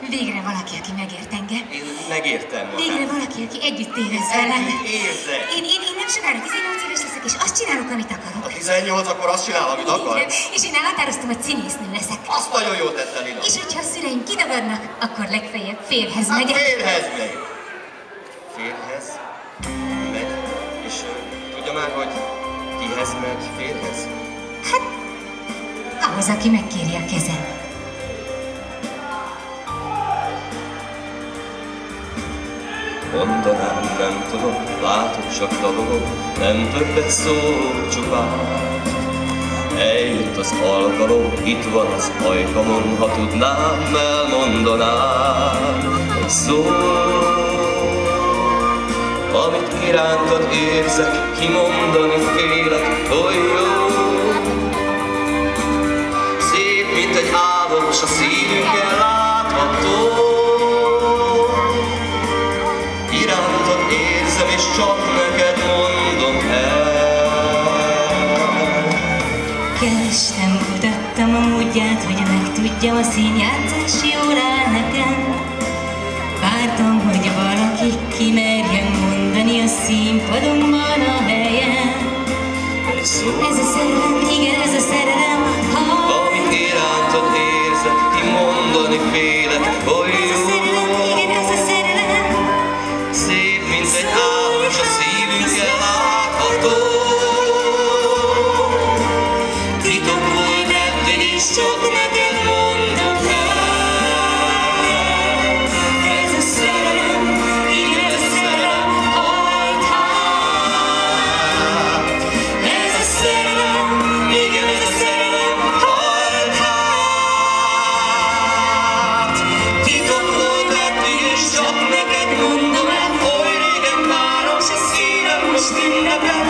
Végre valaki, aki megért engem. Én megértem magát. Végre valaki, aki együtt érez velem. Együtt érzek. Én nem sokára 18 éves leszek, és azt csinálok, amit akarok. A 18, akkor azt csinál, amit akar? Igen, és én elhatároztam, hogy színésznő leszek. Azt nagyon jól tettem, Lina. És hogyha a szüleim kidagadnak, akkor legfeljebb férhez megyek. Férhez megy. Férhez megy, és tudja már, hogy kihez megy férhez? Hát, ahhoz, aki megkéri a kezem. Mondanám, nem tudom, látod, csak dadogok, nem többet szól csupán. Eljött az alkalom, itt van az ajkamon, ha tudnám, elmondanám egy szó, amit irántad érzek, kimondani félek, oly jó. Szép, mint egy álom, s a szívünkkel látható. Irántad érzem, és csak neked mondom el. Kerestem, kutattam a módját, hogy megtudjam, a színjátszás jól áll nekem. Vártam, hogy valaki kimerjen mondani, a színpadon van a helyen. Ez a szerelem, igen, ez a szerelem, amit irántad érzek, kimondani félek, oly jó. Ez a szerelem, igen, ez a szerelem. Szép, mint egy álom, s a szívünkkel látható. Titok volt eddig is, csak neked mondom el. Ez a szerelem, igen, ez a szerelem, hajt hát. Ez a szerelem, igen, ez a szerelem, hajt hát. Titok volt eddig is, csak neked mondom el. Oly régen várom, s a szívem most ünnepel.